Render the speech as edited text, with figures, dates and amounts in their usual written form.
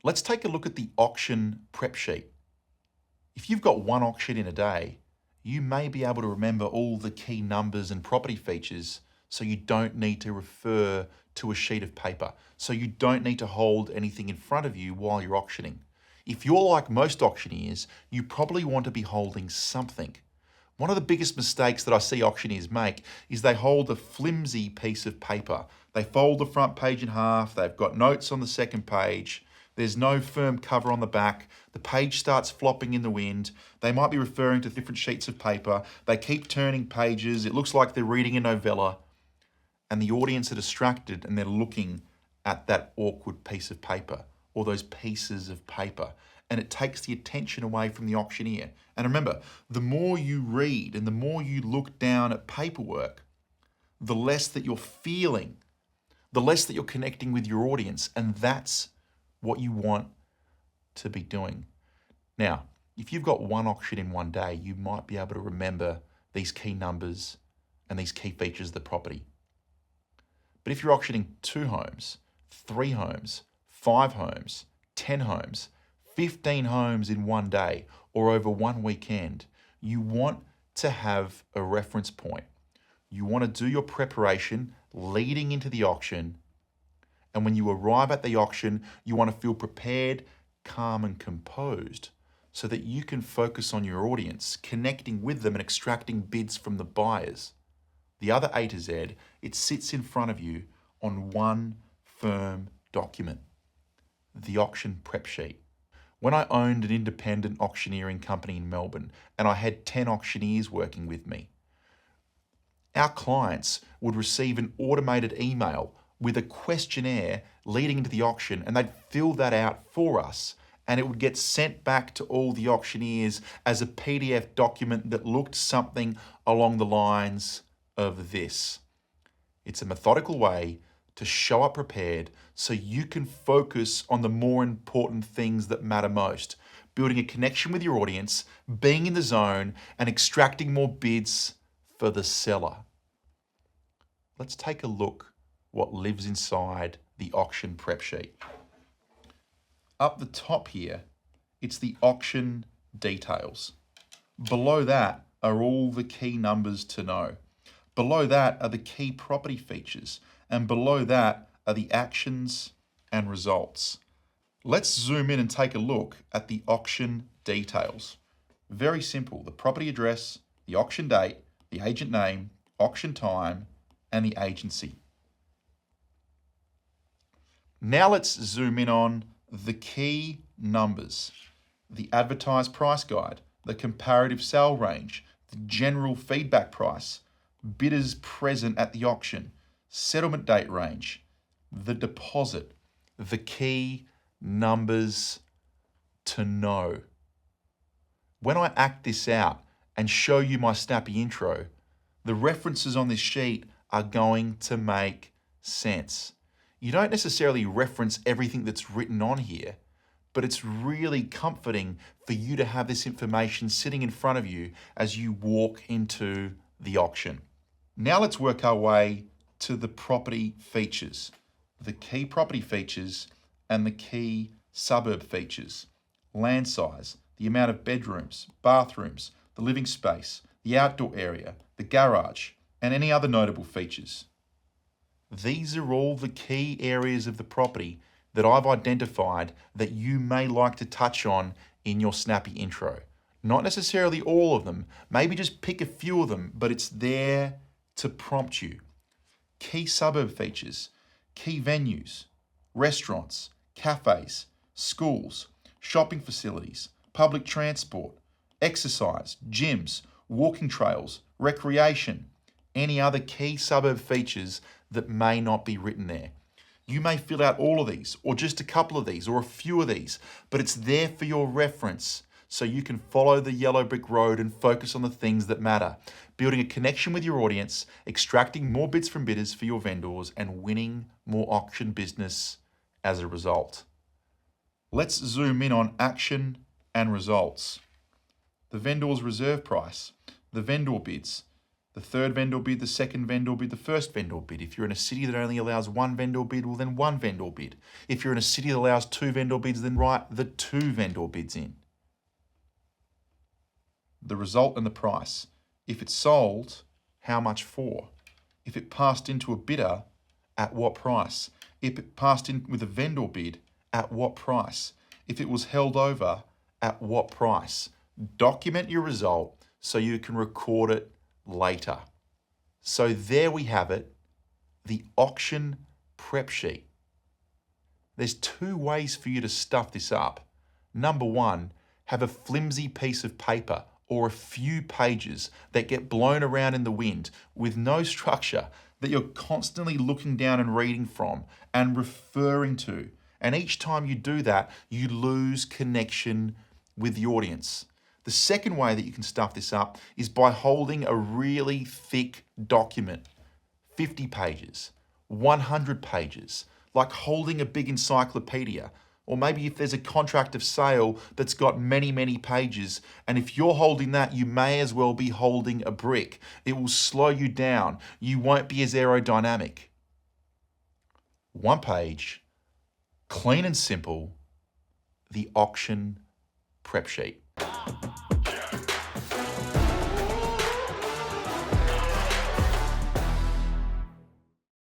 Let's take a look at the auction prep sheet. If you've got one auction in a day, you may be able to remember all the key numbers and property features, so you don't need to refer to a sheet of paper. So you don't need to hold anything in front of you while you're auctioning. If you're like most auctioneers, you probably want to be holding something. One of the biggest mistakes that I see auctioneers make is they hold a flimsy piece of paper. They fold the front page in half, they've got notes on the second page, there's no firm cover on the back, the page starts flopping in the wind, they might be referring to different sheets of paper, they keep turning pages, it looks like they're reading a novella, and the audience are distracted and they're looking at that awkward piece of paper or those pieces of paper, and it takes the attention away from the auctioneer. And remember, the more you read and the more you look down at paperwork, the less that you're feeling, the less that you're connecting with your audience, and that's what you want to be doing. Now, if you've got one auction in one day, you might be able to remember these key numbers and these key features of the property. But if you're auctioning 2 homes, 3 homes, 5 homes, 10 homes, 15 homes in one day or over one weekend, you want to have a reference point. You want to do your preparation leading into the auction, and when you arrive at the auction, you want to feel prepared, calm and composed so that you can focus on your audience, connecting with them and extracting bids from the buyers. The other A to Z, it sits in front of you on one firm document, the auction prep sheet. When I owned an independent auctioneering company in Melbourne and I had 10 auctioneers working with me, our clients would receive an automated email with a questionnaire leading into the auction, and they'd fill that out for us, and it would get sent back to all the auctioneers as a PDF document that looked something along the lines of this. It's a methodical way to show up prepared so you can focus on the more important things that matter most, building a connection with your audience, being in the zone, and extracting more bids for the seller. Let's take a look what lives inside the auction prep sheet. Up the top here, it's the auction details. Below that are all the key numbers to know. Below that are the key property features, and below that are the actions and results. Let's zoom in and take a look at the auction details. Very simple: the property address, the auction date, the agent name, auction time, and the agency. Now let's zoom in on the key numbers: the advertised price guide, the comparative sale range, the general feedback price, bidders present at the auction, settlement date range, the deposit, the key numbers to know. When I act this out and show you my snappy intro, the references on this sheet are going to make sense. You don't necessarily reference everything that's written on here, but it's really comforting for you to have this information sitting in front of you as you walk into the auction. Now let's work our way to the property features, the key property features and the key suburb features: land size, the amount of bedrooms, bathrooms, the living space, the outdoor area, the garage, and any other notable features. These are all the key areas of the property that I've identified that you may like to touch on in your snappy intro. Not necessarily all of them, maybe just pick a few of them, but it's there to prompt you. Key suburb features: key venues, restaurants, cafes, schools, shopping facilities, public transport, exercise, gyms, walking trails, recreation, any other key suburb features that may not be written there. You may fill out all of these, or just a couple of these, or a few of these, but it's there for your reference so you can follow the yellow brick road and focus on the things that matter, building a connection with your audience, extracting more bids from bidders for your vendors, and winning more auction business as a result. Let's zoom in on action and results. The vendor's reserve price, the vendor bids, The third vendor bid, the second vendor bid, the first vendor bid. If you're in a city that only allows one vendor bid, well then one vendor bid. If you're in a city that allows two vendor bids, then write the two vendor bids in. The result and the price. If it sold, how much for? If it passed into a bidder, at what price? If it passed in with a vendor bid, at what price? If it was held over, at what price? Document your result so you can record it later. So there we have it, the auction prep sheet. There's two ways for you to stuff this up. Number one, have a flimsy piece of paper or a few pages that get blown around in the wind with no structure that you're constantly looking down and reading from and referring to. And each time you do that, you lose connection with the audience. The second way that you can stuff this up is by holding a really thick document, 50 pages, 100 pages, like holding a big encyclopedia. Or maybe if there's a contract of sale that's got many, many pages, and if you're holding that, you may as well be holding a brick. It will slow you down. You won't be as aerodynamic. One page, clean and simple, the auction prep sheet.